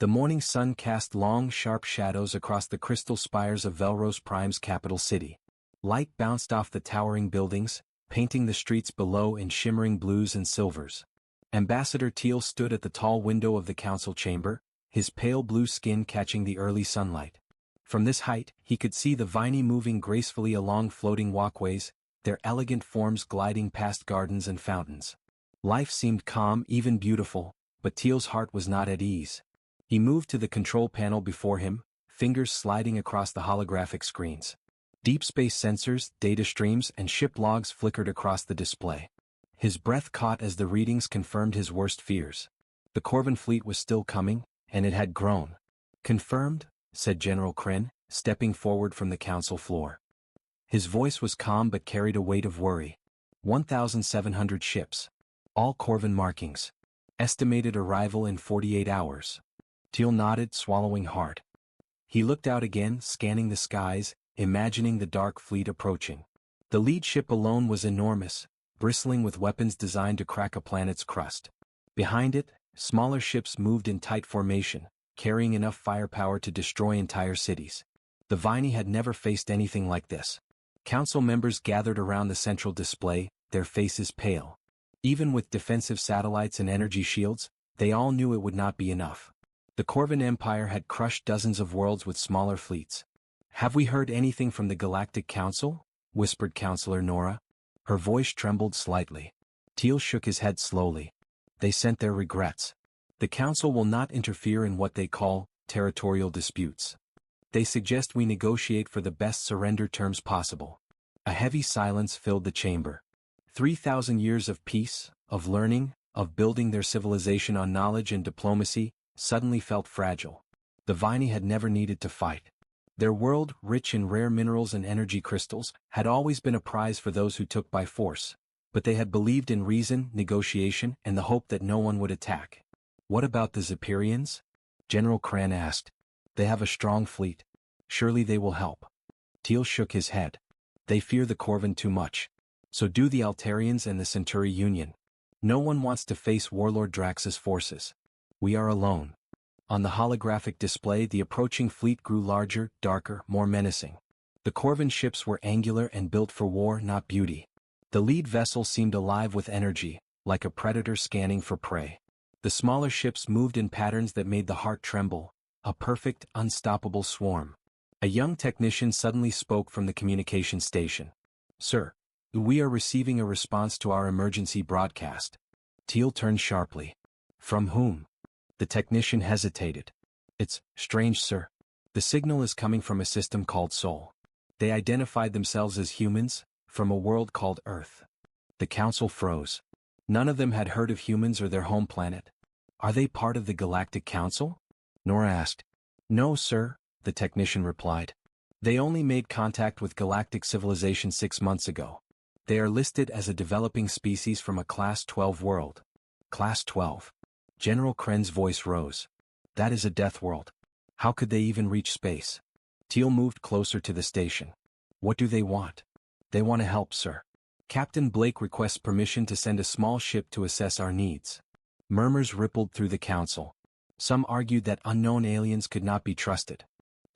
The morning sun cast long, sharp shadows across the crystal spires of Velros Prime's capital city. Light bounced off the towering buildings, painting the streets below in shimmering blues and silvers. Ambassador Teal stood at the tall window of the council chamber, his pale blue skin catching the early sunlight. From this height, he could see the Viney moving gracefully along floating walkways, their elegant forms gliding past gardens and fountains. Life seemed calm, even beautiful, but Teal's heart was not at ease. He moved to the control panel before him, fingers sliding across the holographic screens. Deep space sensors, data streams, and ship logs flickered across the display. His breath caught as the readings confirmed his worst fears. The Corvin fleet was still coming, and it had grown. "Confirmed," said General Kren, stepping forward from the council floor. His voice was calm but carried a weight of worry. 1,700 ships. All Corvin markings. Estimated arrival in 48 hours. Teal nodded, swallowing hard. He looked out again, scanning the skies, imagining the dark fleet approaching. The lead ship alone was enormous, bristling with weapons designed to crack a planet's crust. Behind it, smaller ships moved in tight formation, carrying enough firepower to destroy entire cities. The Viney had never faced anything like this. Council members gathered around the central display, their faces pale. Even with defensive satellites and energy shields, they all knew it would not be enough. The Corvin Empire had crushed dozens of worlds with smaller fleets. "Have we heard anything from the Galactic Council?" whispered Counselor Nora. Her voice trembled slightly. Teal shook his head slowly. "They sent their regrets. The Council will not interfere in what they call territorial disputes. They suggest we negotiate for the best surrender terms possible." A heavy silence filled the chamber. 3,000 years of peace, of learning, of building their civilization on knowledge and diplomacy, suddenly felt fragile. The Viney had never needed to fight. Their world, rich in rare minerals and energy crystals, had always been a prize for those who took by force. But they had believed in reason, negotiation, and the hope that no one would attack. "What about the Zepyrians?" General Kran asked. "They have a strong fleet. Surely they will help." Teal shook his head. "They fear the Corvin too much. So do the Altarians and the Centauri Union. No one wants to face Warlord Drax's forces. We are alone." On the holographic display, the approaching fleet grew larger, darker, more menacing. The Corvin ships were angular and built for war, not beauty. The lead vessel seemed alive with energy, like a predator scanning for prey. The smaller ships moved in patterns that made the heart tremble, a perfect, unstoppable swarm. A young technician suddenly spoke from the communication station. "Sir, we are receiving a response to our emergency broadcast." Teal turned sharply. "From whom?" The technician hesitated. "It's strange, sir. The signal is coming from a system called Sol. They identified themselves as humans, from a world called Earth." The council froze. None of them had heard of humans or their home planet. "Are they part of the Galactic Council?" Nora asked. "No, sir," the technician replied. "They only made contact with galactic civilization 6 months ago. They are listed as a developing species from a Class 12 world." Class 12. General Kren's voice rose. "That is a death world. How could they even reach space?" Teal moved closer to the station. "What do they want?" "They want to help, sir. Captain Blake requests permission to send a small ship to assess our needs." Murmurs rippled through the council. Some argued that unknown aliens could not be trusted.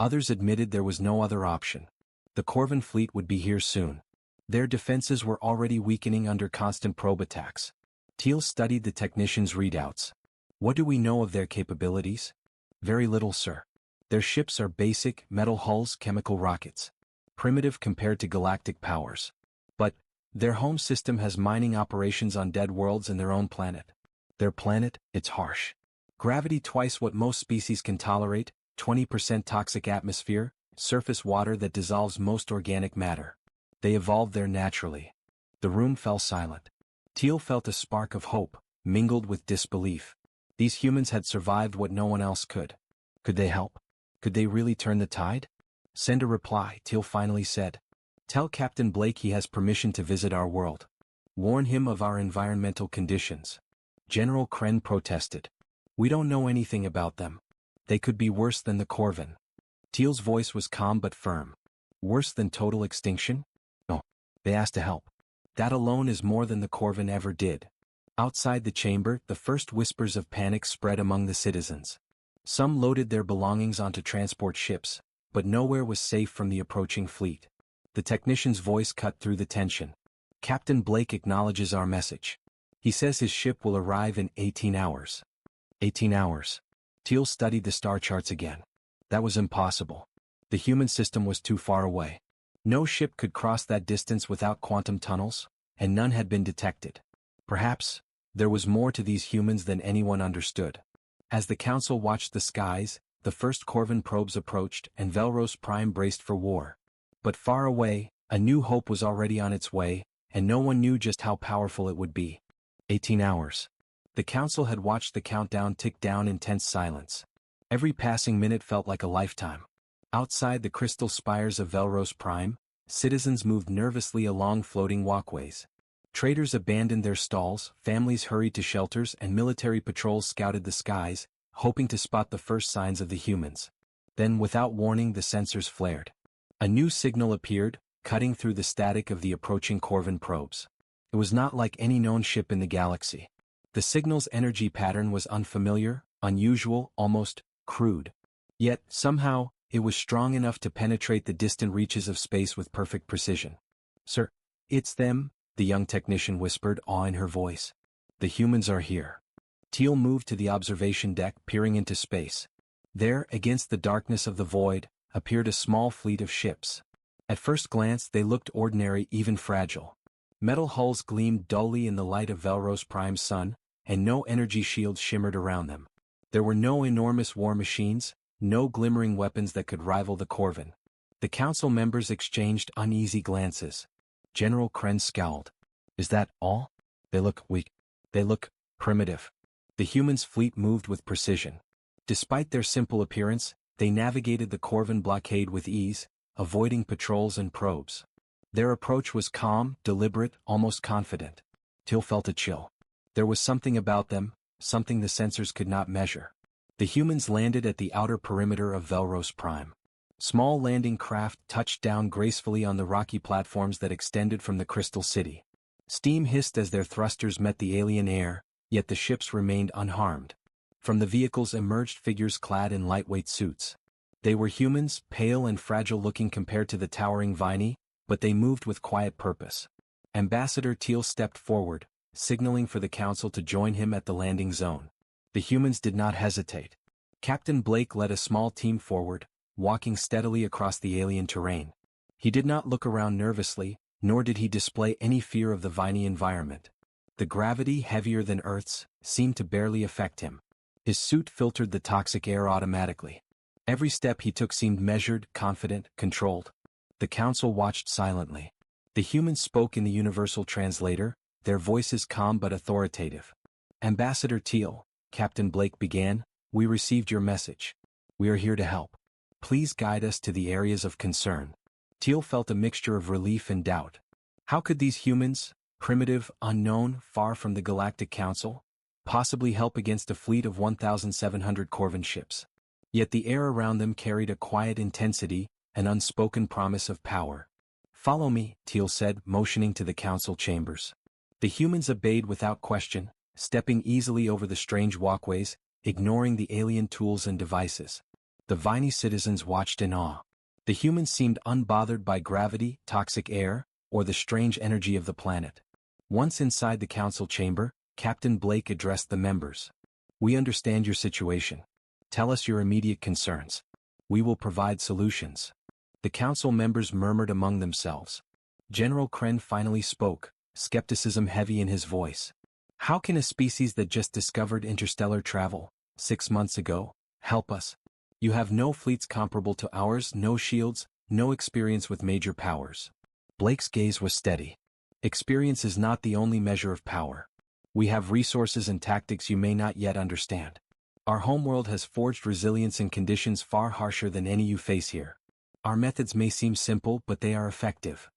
Others admitted there was no other option. The Corvin fleet would be here soon. Their defenses were already weakening under constant probe attacks. Teal studied the technicians' readouts. "What do we know of their capabilities?" "Very little, sir. Their ships are basic, metal hulls, chemical rockets. Primitive compared to galactic powers. But their home system has mining operations on dead worlds and their own planet. Their planet, it's harsh. Gravity twice what most species can tolerate, 20% toxic atmosphere, surface water that dissolves most organic matter. They evolved there naturally." The room fell silent. Teal felt a spark of hope, mingled with disbelief. These humans had survived what no one else could. Could they help? Could they really turn the tide? "Send a reply," Teal finally said. "Tell Captain Blake he has permission to visit our world. Warn him of our environmental conditions." General Kren protested. "We don't know anything about them. They could be worse than the Corvin." Teal's voice was calm but firm. "Worse than total extinction?" "No. They asked to help. That alone is more than the Corvin ever did." Outside the chamber, the first whispers of panic spread among the citizens. Some loaded their belongings onto transport ships, but nowhere was safe from the approaching fleet. The technician's voice cut through the tension. Captain Blake acknowledges our message. He says his ship will arrive in 18 hours. 18 hours. Teal studied the star charts again. That was impossible. The human system was too far away. No ship could cross that distance without quantum tunnels, and none had been detected. Perhaps, there was more to these humans than anyone understood. As the Council watched the skies, the first Corvin probes approached and Velros Prime braced for war. But far away, a new hope was already on its way, and no one knew just how powerful it would be. 18 hours. The Council had watched the countdown tick down in tense silence. Every passing minute felt like a lifetime. Outside the crystal spires of Velros Prime, citizens moved nervously along floating walkways. Traders abandoned their stalls, families hurried to shelters, and military patrols scouted the skies, hoping to spot the first signs of the humans. Then, without warning, the sensors flared. A new signal appeared, cutting through the static of the approaching Corvin probes. It was not like any known ship in the galaxy. The signal's energy pattern was unfamiliar, unusual, almost crude. Yet, somehow, it was strong enough to penetrate the distant reaches of space with perfect precision. "Sir, it's them," the young technician whispered, awe in her voice. "The humans are here." Teal moved to the observation deck, peering into space. There, against the darkness of the void, appeared a small fleet of ships. At first glance they looked ordinary, even fragile. Metal hulls gleamed dully in the light of Velros Prime's sun, and no energy shields shimmered around them. There were no enormous war machines, no glimmering weapons that could rival the Corvin. The council members exchanged uneasy glances. General Kren scowled. "Is that all? They look weak. They look primitive." The humans' fleet moved with precision. Despite their simple appearance, they navigated the Corvin blockade with ease, avoiding patrols and probes. Their approach was calm, deliberate, almost confident. Teal felt a chill. There was something about them, something the sensors could not measure. The humans landed at the outer perimeter of Velros Prime. Small landing craft touched down gracefully on the rocky platforms that extended from the Crystal City. Steam hissed as their thrusters met the alien air, yet the ships remained unharmed. From the vehicles emerged figures clad in lightweight suits. They were humans, pale and fragile-looking compared to the towering Viney, but they moved with quiet purpose. Ambassador Teal stepped forward, signaling for the council to join him at the landing zone. The humans did not hesitate. Captain Blake led a small team forward, walking steadily across the alien terrain. He did not look around nervously, nor did he display any fear of the Viney environment. The gravity, heavier than Earth's, seemed to barely affect him. His suit filtered the toxic air automatically. Every step he took seemed measured, confident, controlled. The council watched silently. The humans spoke in the universal translator, their voices calm but authoritative. "Ambassador Teal," Captain Blake began, "we received your message. We are here to help. Please guide us to the areas of concern." Teal felt a mixture of relief and doubt. How could these humans, primitive, unknown, far from the Galactic Council, possibly help against a fleet of 1,700 Corvin ships? Yet the air around them carried a quiet intensity, an unspoken promise of power. "Follow me," Teal said, motioning to the council chambers. The humans obeyed without question, stepping easily over the strange walkways, ignoring the alien tools and devices. The Viney citizens watched in awe. The humans seemed unbothered by gravity, toxic air, or the strange energy of the planet. Once inside the council chamber, Captain Blake addressed the members. "We understand your situation. Tell us your immediate concerns. We will provide solutions." The council members murmured among themselves. General Kren finally spoke, skepticism heavy in his voice. "How can a species that just discovered interstellar travel, 6 months ago, help us? You have no fleets comparable to ours, no shields, no experience with major powers." Blake's gaze was steady. "Experience is not the only measure of power. We have resources and tactics you may not yet understand. Our homeworld has forged resilience in conditions far harsher than any you face here. Our methods may seem simple, but they are effective."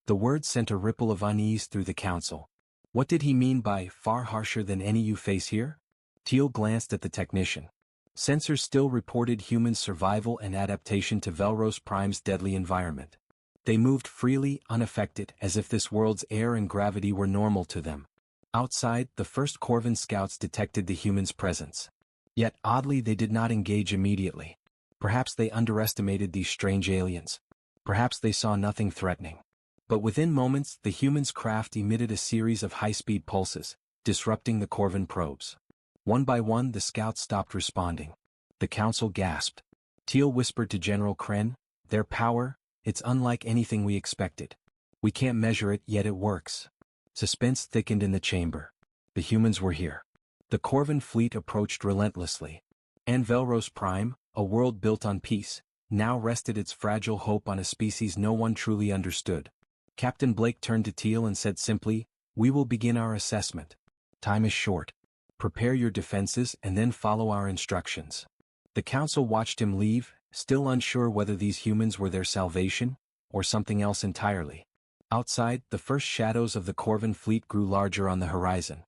The words sent a ripple of unease through the council. What did he mean by "far harsher than any you face here"? Teal glanced at the technician. Sensors still reported human survival and adaptation to Velros Prime's deadly environment. They moved freely, unaffected, as if this world's air and gravity were normal to them. Outside, the first Corvin scouts detected the humans' presence. Yet oddly they did not engage immediately. Perhaps they underestimated these strange aliens. Perhaps they saw nothing threatening. But within moments the humans' craft emitted a series of high-speed pulses, disrupting the Corvin probes. One by one the scouts stopped responding. The council gasped. Teal whispered to General Kren, "Their power, it's unlike anything we expected. We can't measure it, yet it works." Suspense thickened in the chamber. The humans were here. The Corvin fleet approached relentlessly. And Velros Prime, a world built on peace, now rested its fragile hope on a species no one truly understood. Captain Blake turned to Teal and said simply, "We will begin our assessment. Time is short. Prepare your defenses and then follow our instructions." The council watched him leave, still unsure whether these humans were their salvation, or something else entirely. Outside, the first shadows of the Corvin fleet grew larger on the horizon.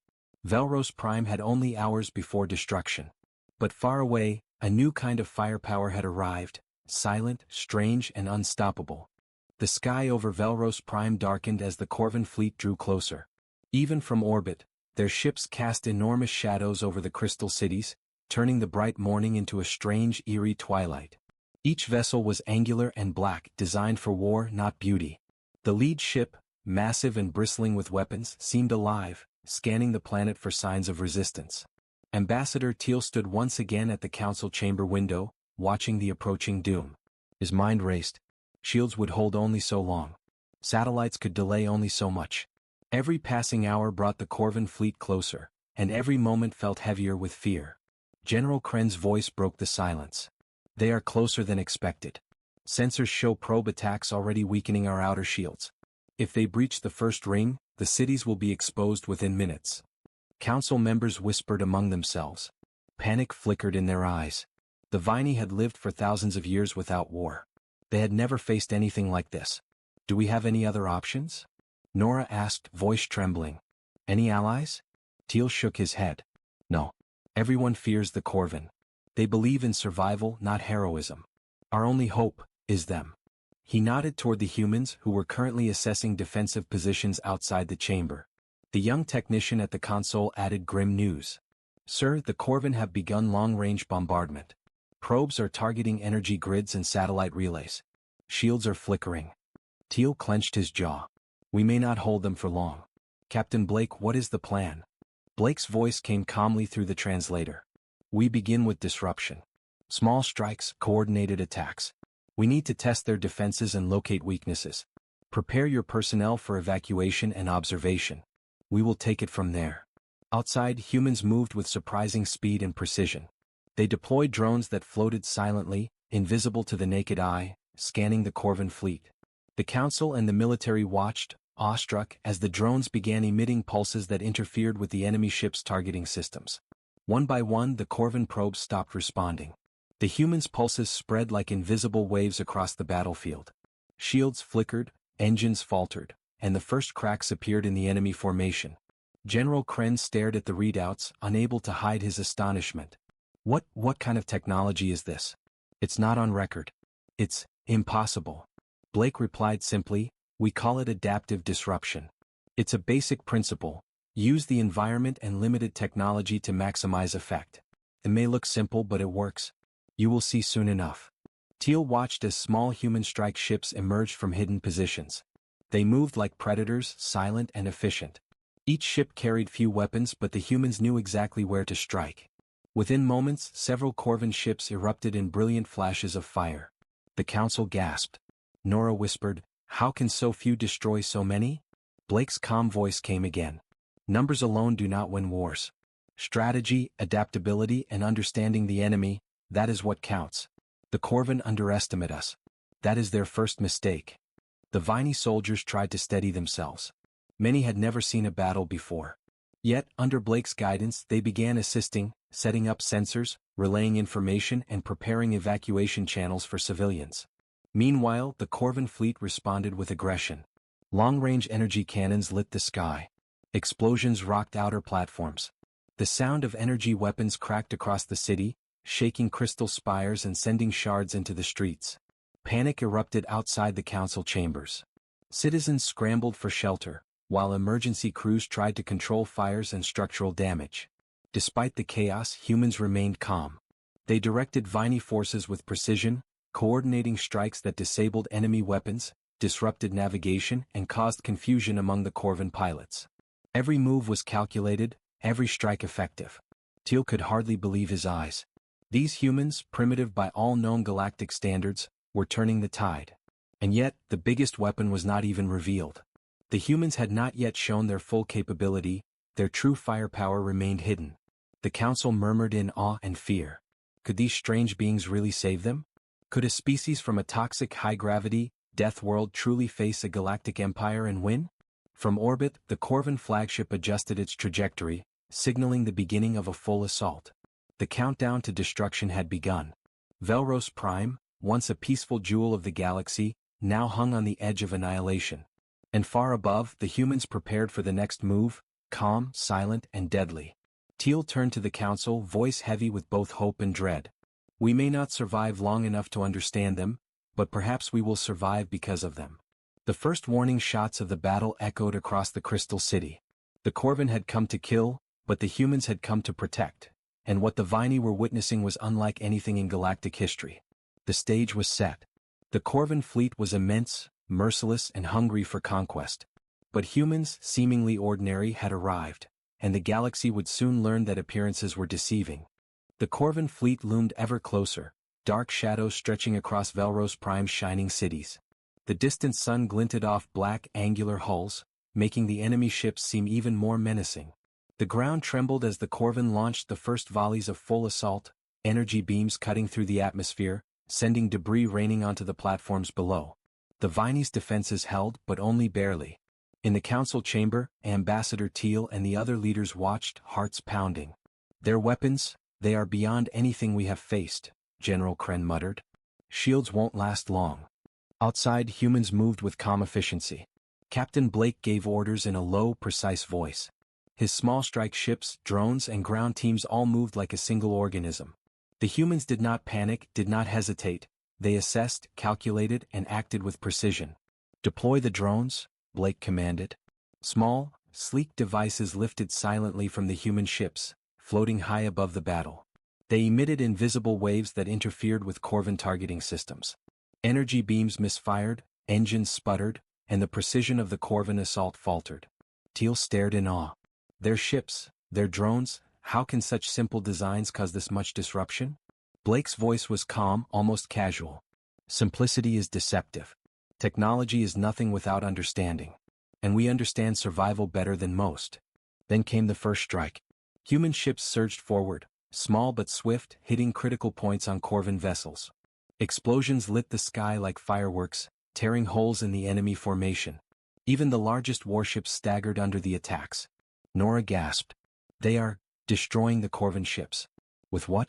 Velros Prime had only hours before destruction. But far away, a new kind of firepower had arrived, silent, strange, and unstoppable. The sky over Velros Prime darkened as the Corvin fleet drew closer. Even from orbit, their ships cast enormous shadows over the crystal cities, turning the bright morning into a strange, eerie twilight. Each vessel was angular and black, designed for war, not beauty. The lead ship, massive and bristling with weapons, seemed alive, scanning the planet for signs of resistance. Ambassador Teal stood once again at the council chamber window, watching the approaching doom. His mind raced. Shields would hold only so long. Satellites could delay only so much. Every passing hour brought the Corvin fleet closer, and every moment felt heavier with fear. General Kren's voice broke the silence. "They are closer than expected. Sensors show probe attacks already weakening our outer shields. If they breach the first ring, the cities will be exposed within minutes." Council members whispered among themselves. Panic flickered in their eyes. The Viney had lived for thousands of years without war. They had never faced anything like this. "Do we have any other options?" Nora asked, voice trembling. "Any allies?" Teal shook his head. "No. Everyone fears the Corvin. They believe in survival, not heroism. Our only hope is them." He nodded toward the humans who were currently assessing defensive positions outside the chamber. The young technician at the console added grim news. "Sir, the Corvin have begun long-range bombardment. Probes are targeting energy grids and satellite relays. Shields are flickering." Teal clenched his jaw. "We may not hold them for long. Captain Blake, what is the plan?" Blake's voice came calmly through the translator. "We begin with disruption. Small strikes, coordinated attacks. We need to test their defenses and locate weaknesses. Prepare your personnel for evacuation and observation. We will take it from there." Outside, humans moved with surprising speed and precision. They deployed drones that floated silently, invisible to the naked eye, scanning the Corvin fleet. The council and the military watched, awestruck, as the drones began emitting pulses that interfered with the enemy ships' targeting systems. One by one the Corvin probes stopped responding. The humans' pulses spread like invisible waves across the battlefield. Shields flickered, engines faltered, and the first cracks appeared in the enemy formation. General Kren stared at the readouts, unable to hide his astonishment. What kind of technology is this? It's not on record. It's impossible." Blake replied simply, "We call it adaptive disruption. It's a basic principle. Use the environment and limited technology to maximize effect. It may look simple, but it works. You will see soon enough." Teal watched as small human strike ships emerged from hidden positions. They moved like predators, silent and efficient. Each ship carried few weapons, but the humans knew exactly where to strike. Within moments, several Corvin ships erupted in brilliant flashes of fire. The council gasped. Nora whispered, "How can so few destroy so many?" Blake's calm voice came again. "Numbers alone do not win wars. Strategy, adaptability, and understanding the enemy, that is what counts. The Corvin underestimate us. That is their first mistake." The Viney soldiers tried to steady themselves. Many had never seen a battle before. Yet, under Blake's guidance, they began assisting, setting up sensors, relaying information, and preparing evacuation channels for civilians. Meanwhile, the Corvin fleet responded with aggression. Long-range energy cannons lit the sky. Explosions rocked outer platforms. The sound of energy weapons cracked across the city, shaking crystal spires and sending shards into the streets. Panic erupted outside the council chambers. Citizens scrambled for shelter, while emergency crews tried to control fires and structural damage. Despite the chaos, humans remained calm. They directed Viney forces with precision, coordinating strikes that disabled enemy weapons, disrupted navigation, and caused confusion among the Corvin pilots. Every move was calculated, every strike effective. Teal could hardly believe his eyes. These humans, primitive by all known galactic standards, were turning the tide. And yet, the biggest weapon was not even revealed. The humans had not yet shown their full capability, their true firepower remained hidden. The council murmured in awe and fear. Could these strange beings really save them? Could a species from a toxic high-gravity, death world truly face a galactic empire and win? From orbit, the Corvin flagship adjusted its trajectory, signaling the beginning of a full assault. The countdown to destruction had begun. Velros Prime, once a peaceful jewel of the galaxy, now hung on the edge of annihilation. And far above, the humans prepared for the next move, calm, silent, and deadly. Teal turned to the council, voice heavy with both hope and dread. We may not survive long enough to understand them, but perhaps we will survive because of them. The first warning shots of the battle echoed across the Crystal City. The Corvin had come to kill, but the humans had come to protect. And what the Viney were witnessing was unlike anything in galactic history. The stage was set. The Corvin fleet was immense, merciless, and hungry for conquest. But humans, seemingly ordinary, had arrived, and the galaxy would soon learn that appearances were deceiving. The Corvin fleet loomed ever closer, dark shadows stretching across Velros Prime's shining cities. The distant sun glinted off black, angular hulls, making the enemy ships seem even more menacing. The ground trembled as the Corvin launched the first volleys of full assault, energy beams cutting through the atmosphere, sending debris raining onto the platforms below. The Viney's defenses held, but only barely. In the council chamber, Ambassador Teal and the other leaders watched, hearts pounding. Their weapons, they are beyond anything we have faced, General Kren muttered. Shields won't last long. Outside, humans moved with calm efficiency. Captain Blake gave orders in a low, precise voice. His small strike ships, drones, and ground teams all moved like a single organism. The humans did not panic, did not hesitate. They assessed, calculated, and acted with precision. Deploy the drones, Blake commanded. Small, sleek devices lifted silently from the human ships, floating high above the battle. They emitted invisible waves that interfered with Corvin targeting systems. Energy beams misfired, engines sputtered, and the precision of the Corvin assault faltered. Teal stared in awe. Their ships, their drones, how can such simple designs cause this much disruption? Blake's voice was calm, almost casual. Simplicity is deceptive. Technology is nothing without understanding. And we understand survival better than most. Then came the first strike. Human ships surged forward, small but swift, hitting critical points on Corvin vessels. Explosions lit the sky like fireworks, tearing holes in the enemy formation. Even the largest warships staggered under the attacks. Nora gasped. They are destroying the Corvin ships. With what?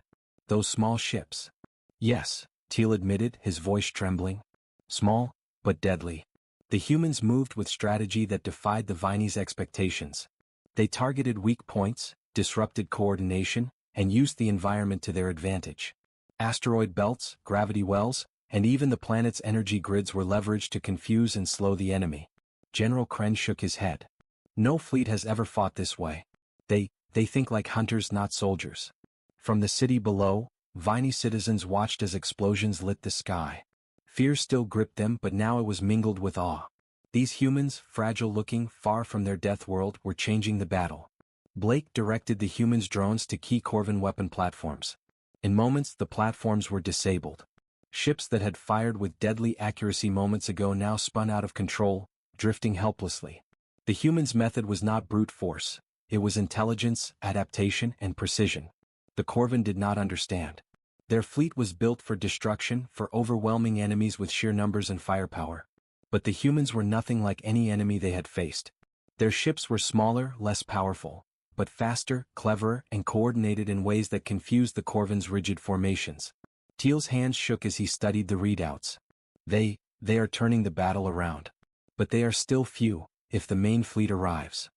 Those small ships. Yes, Teal admitted, his voice trembling. Small, but deadly. The humans moved with strategy that defied the Viney's expectations. They targeted weak points, disrupted coordination, and used the environment to their advantage. Asteroid belts, gravity wells, and even the planet's energy grids were leveraged to confuse and slow the enemy. General Kren shook his head. No fleet has ever fought this way. They think like hunters, not soldiers. From the city below, Viney citizens watched as explosions lit the sky. Fear still gripped them, but now it was mingled with awe. These humans, fragile-looking, far from their death world, were changing the battle. Blake directed the humans' drones to key Corvin weapon platforms. In moments, the platforms were disabled. Ships that had fired with deadly accuracy moments ago now spun out of control, drifting helplessly. The humans' method was not brute force. It was intelligence, adaptation, and precision. The Corvin did not understand. Their fleet was built for destruction, for overwhelming enemies with sheer numbers and firepower. But the humans were nothing like any enemy they had faced. Their ships were smaller, less powerful, but faster, cleverer, and coordinated in ways that confused the Corvin's rigid formations. Teal's hands shook as he studied the readouts. They are turning the battle around. But they are still few, if the main fleet arrives.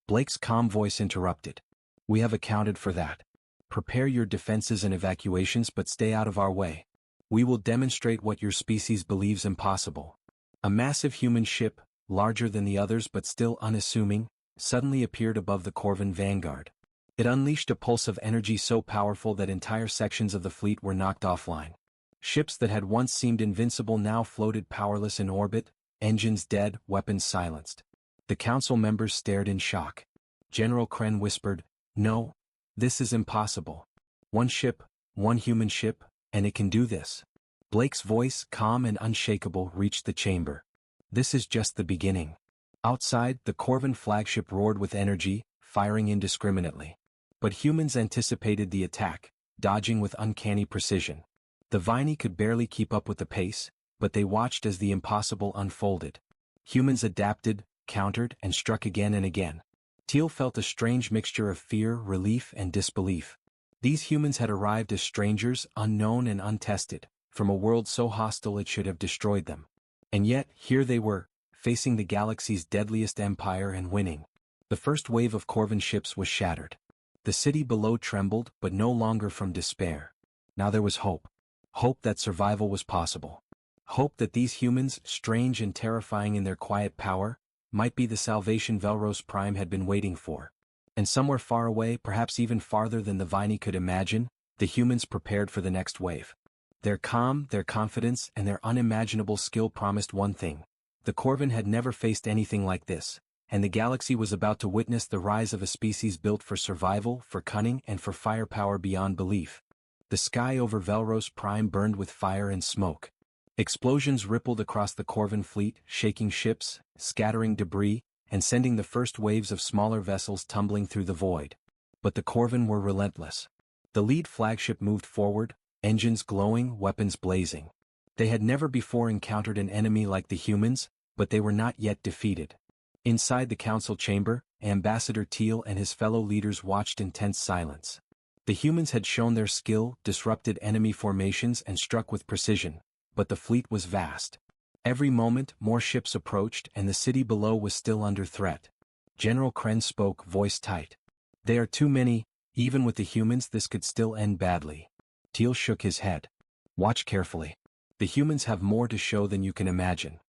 Blake's calm voice interrupted. We have accounted for that. Prepare your defenses and evacuations, but stay out of our way. We will demonstrate what your species believes impossible. A massive human ship, larger than the others but still unassuming, suddenly appeared above the Corvin vanguard. It unleashed a pulse of energy so powerful that entire sections of the fleet were knocked offline. Ships that had once seemed invincible now floated powerless in orbit, engines dead, weapons silenced. The council members stared in shock. General Kren whispered, "No, this is impossible. One ship, one human ship, and it can do this." Blake's voice, calm and unshakable, reached the chamber. "This is just the beginning." Outside, the Corvin flagship roared with energy, firing indiscriminately. But humans anticipated the attack, dodging with uncanny precision. The Viney could barely keep up with the pace, but they watched as the impossible unfolded. Humans adapted, countered, and struck again and again. Teal felt a strange mixture of fear, relief, and disbelief. These humans had arrived as strangers, unknown and untested, from a world so hostile it should have destroyed them. And yet, here they were, facing the galaxy's deadliest empire and winning. The first wave of Corvin ships was shattered. The city below trembled, but no longer from despair. Now there was hope. Hope that survival was possible. Hope that these humans, strange and terrifying in their quiet power, might be the salvation Velros Prime had been waiting for. And somewhere far away, perhaps even farther than the Viney could imagine, the humans prepared for the next wave. Their calm, their confidence, and their unimaginable skill promised one thing. The Corvin had never faced anything like this, and the galaxy was about to witness the rise of a species built for survival, for cunning, and for firepower beyond belief. The sky over Velros Prime burned with fire and smoke. Explosions rippled across the Corvin fleet, shaking ships, scattering debris, and sending the first waves of smaller vessels tumbling through the void. But the Corvin were relentless. The lead flagship moved forward, engines glowing, weapons blazing. They had never before encountered an enemy like the humans, but they were not yet defeated. Inside the council chamber, Ambassador Teal and his fellow leaders watched in tense silence. The humans had shown their skill, disrupted enemy formations and struck with precision, but the fleet was vast. Every moment, more ships approached and the city below was still under threat. General Kren spoke, voice tight. "They are too many, even with the humans this could still end badly." Teal shook his head. "Watch carefully. The humans have more to show than you can imagine."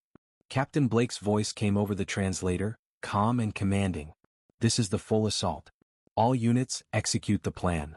Captain Blake's voice came over the translator, calm and commanding. "This is the full assault. All units, execute the plan."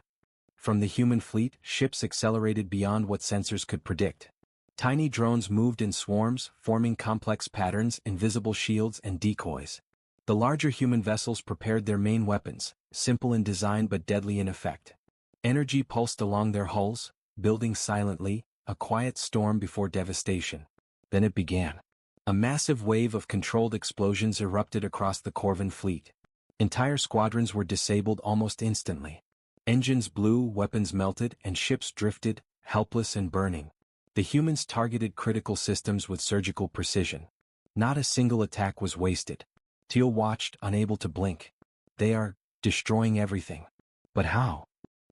From the human fleet, ships accelerated beyond what sensors could predict. Tiny drones moved in swarms, forming complex patterns, invisible shields and decoys. The larger human vessels prepared their main weapons, simple in design but deadly in effect. Energy pulsed along their hulls, building silently, a quiet storm before devastation. Then it began. A massive wave of controlled explosions erupted across the Corvin fleet. Entire squadrons were disabled almost instantly. Engines blew, weapons melted, and ships drifted, helpless and burning. The humans targeted critical systems with surgical precision. Not a single attack was wasted. Teal watched, unable to blink. "They are destroying everything." "But how?"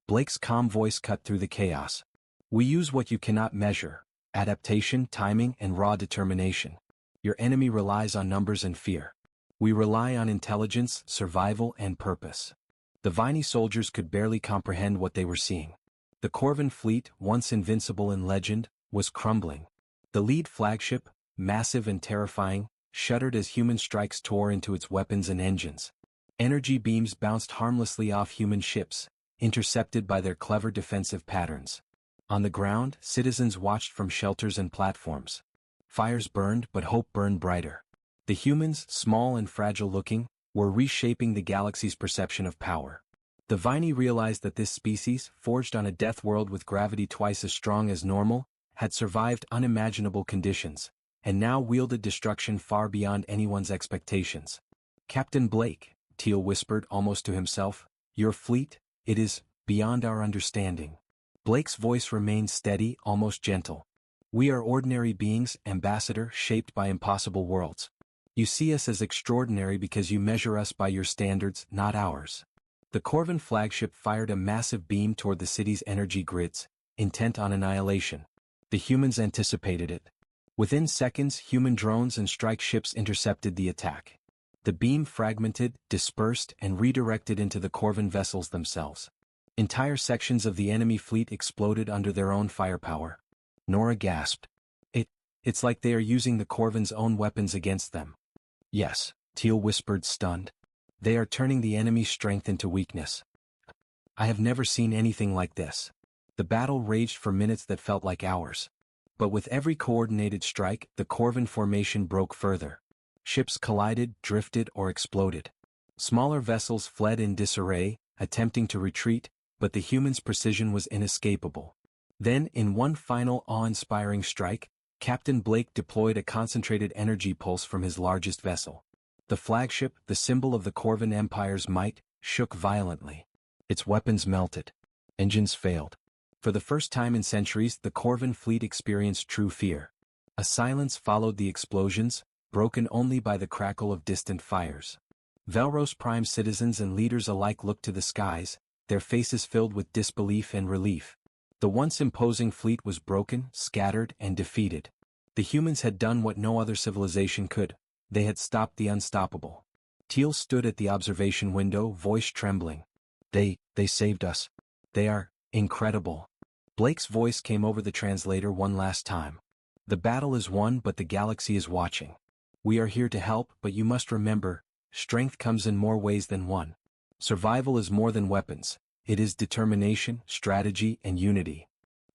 Blake's calm voice cut through the chaos. "We use what you cannot measure: adaptation, timing, and raw determination. Your enemy relies on numbers and fear. We rely on intelligence, survival, and purpose." The Viney soldiers could barely comprehend what they were seeing. The Corvin fleet, once invincible in legend, was crumbling. The lead flagship, massive and terrifying, shuddered as human strikes tore into its weapons and engines. Energy beams bounced harmlessly off human ships, intercepted by their clever defensive patterns. On the ground, citizens watched from shelters and platforms. Fires burned, but hope burned brighter. The humans, small and fragile-looking, were reshaping the galaxy's perception of power. The Viney realized that this species, forged on a death world with gravity twice as strong as normal, had survived unimaginable conditions, and now wielded destruction far beyond anyone's expectations. "Captain Blake," Teal whispered almost to himself, "your fleet, it is beyond our understanding." Blake's voice remained steady, almost gentle. "We are ordinary beings, Ambassador, shaped by impossible worlds. You see us as extraordinary because you measure us by your standards, not ours." The Corvin flagship fired a massive beam toward the city's energy grids, intent on annihilation. The humans anticipated it. Within seconds, human drones and strike ships intercepted the attack. The beam fragmented, dispersed, and redirected into the Corvin vessels themselves. Entire sections of the enemy fleet exploded under their own firepower. Nora gasped. It's like they are using the Corvin's own weapons against them." "Yes," Teal whispered, stunned. "They are turning the enemy's strength into weakness." I have never seen anything like this. The battle raged for minutes that felt like hours. But with every coordinated strike, the Corvin formation broke further. Ships collided, drifted, or exploded. Smaller vessels fled in disarray, attempting to retreat, but the humans' precision was inescapable. Then, in one final awe-inspiring strike, Captain Blake deployed a concentrated energy pulse from his largest vessel. The flagship, the symbol of the Corvin Empire's might, shook violently. Its weapons melted. Engines failed. For the first time in centuries, the Corvin fleet experienced true fear. A silence followed the explosions, broken only by the crackle of distant fires. Velros Prime citizens and leaders alike looked to the skies, their faces filled with disbelief and relief. The once imposing fleet was broken, scattered, and defeated. The humans had done what no other civilization could. They had stopped the unstoppable. Teal stood at the observation window, voice trembling. They saved us. They are incredible. Blake's voice came over the translator one last time. The battle is won, but the galaxy is watching. We are here to help, but you must remember, strength comes in more ways than one. Survival is more than weapons. It is determination, strategy, and unity.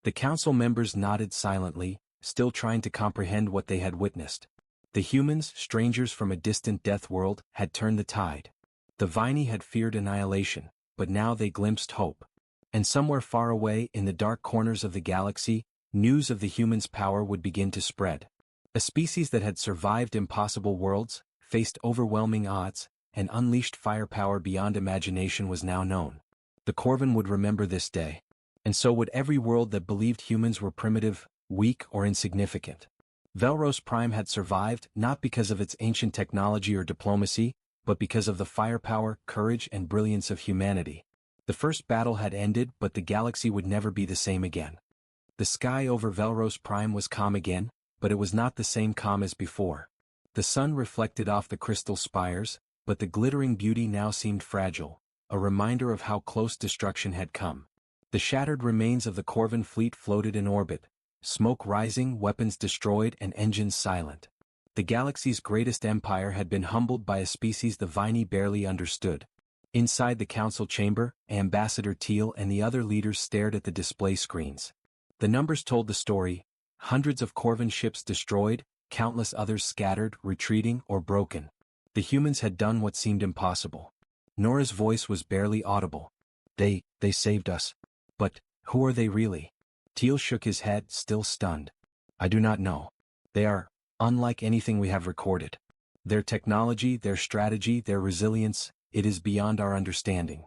The council members nodded silently, still trying to comprehend what they had witnessed. The humans, strangers from a distant death world, had turned the tide. The Viney had feared annihilation, but now they glimpsed hope. And somewhere far away in the dark corners of the galaxy, news of the humans' power would begin to spread. A species that had survived impossible worlds, faced overwhelming odds, and unleashed firepower beyond imagination was now known. The Corvin would remember this day. And so would every world that believed humans were primitive, weak, or insignificant. Velros Prime had survived not because of its ancient technology or diplomacy, but because of the firepower, courage, and brilliance of humanity. The first battle had ended, but the galaxy would never be the same again. The sky over Velros Prime was calm again, but it was not the same calm as before. The sun reflected off the crystal spires, but the glittering beauty now seemed fragile, a reminder of how close destruction had come. The shattered remains of the Corvin fleet floated in orbit, smoke rising, weapons destroyed, and engines silent. The galaxy's greatest empire had been humbled by a species the Viney barely understood. Inside the council chamber, Ambassador Teal and the other leaders stared at the display screens. The numbers told the story: hundreds of Corvin ships destroyed, countless others scattered, retreating, or broken. The humans had done what seemed impossible. Nora's voice was barely audible. They saved us. But, who are they really? Teal shook his head, still stunned. I do not know. They are unlike anything we have recorded. Their technology, their strategy, their resilience, it is beyond our understanding.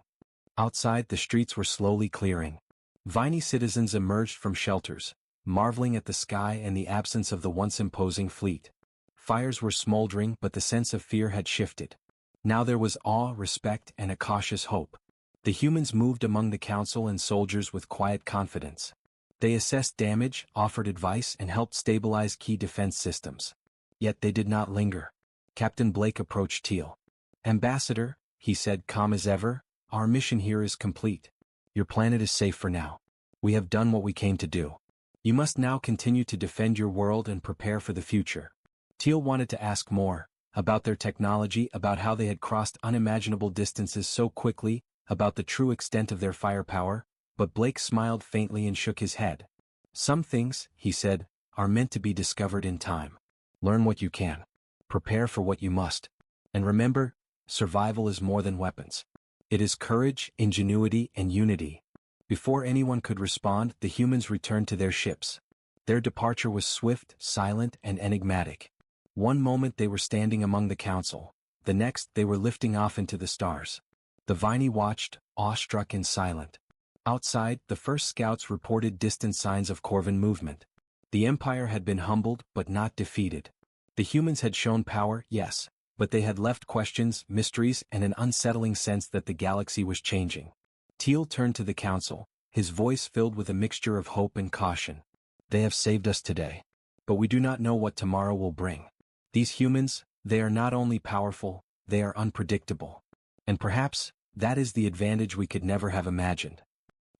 Outside, the streets were slowly clearing. Viney citizens emerged from shelters, marveling at the sky and the absence of the once imposing fleet. Fires were smoldering, but the sense of fear had shifted. Now there was awe, respect, and a cautious hope. The humans moved among the council and soldiers with quiet confidence. They assessed damage, offered advice, and helped stabilize key defense systems. Yet they did not linger. Captain Blake approached Teal. Ambassador, he said, calm as ever, our mission here is complete. Your planet is safe for now. We have done what we came to do. You must now continue to defend your world and prepare for the future. Teal wanted to ask more, about their technology, about how they had crossed unimaginable distances so quickly, about the true extent of their firepower, but Blake smiled faintly and shook his head. Some things, he said, are meant to be discovered in time. Learn what you can. Prepare for what you must. And remember, survival is more than weapons. It is courage, ingenuity, and unity. Before anyone could respond, the humans returned to their ships. Their departure was swift, silent, and enigmatic. One moment they were standing among the council. The next, they were lifting off into the stars. The Viney watched, awestruck and silent. Outside, the first scouts reported distant signs of Corvin movement. The Empire had been humbled, but not defeated. The humans had shown power, yes, but they had left questions, mysteries, and an unsettling sense that the galaxy was changing. Teal turned to the council, his voice filled with a mixture of hope and caution. They have saved us today. But we do not know what tomorrow will bring. These humans, they are not only powerful, they are unpredictable. And perhaps, that is the advantage we could never have imagined.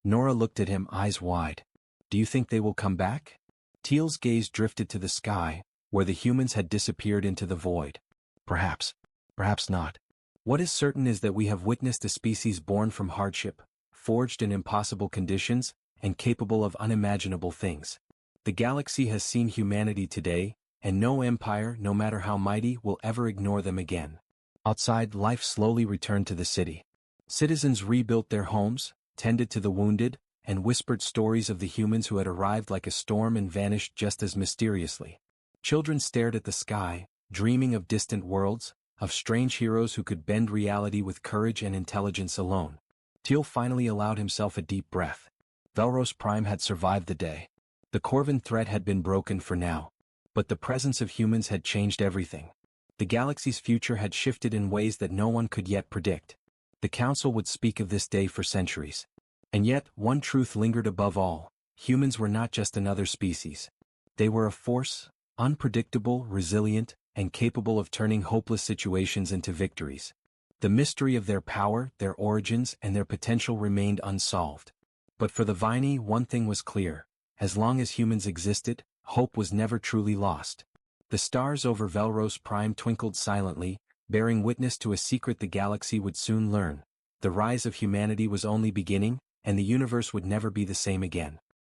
Nora looked at him, eyes wide. Do you think they will come back? Teal's gaze drifted to the sky, where the humans had disappeared into the void. Perhaps not. What is certain is that we have witnessed a species born from hardship, forged in impossible conditions, and capable of unimaginable things. The galaxy has seen humanity today, and no empire, no matter how mighty, will ever ignore them again. Outside, life slowly returned to the city. Citizens rebuilt their homes, tended to the wounded, and whispered stories of the humans who had arrived like a storm and vanished just as mysteriously. Children stared at the sky, dreaming of distant worlds, of strange heroes who could bend reality with courage and intelligence alone. Teal finally allowed himself a deep breath. Velros Prime had survived the day. The Corvin threat had been broken for now. But the presence of humans had changed everything. The galaxy's future had shifted in ways that no one could yet predict. The Council would speak of this day for centuries. And yet, one truth lingered above all: humans were not just another species. They were a force, unpredictable, resilient, and capable of turning hopeless situations into victories. The mystery of their power, their origins, and their potential remained unsolved. But for the Viney, one thing was clear: as long as humans existed, hope was never truly lost. The stars over Velros Prime twinkled silently, bearing witness to a secret the galaxy would soon learn. The rise of humanity was only beginning, and the universe would never be the same again.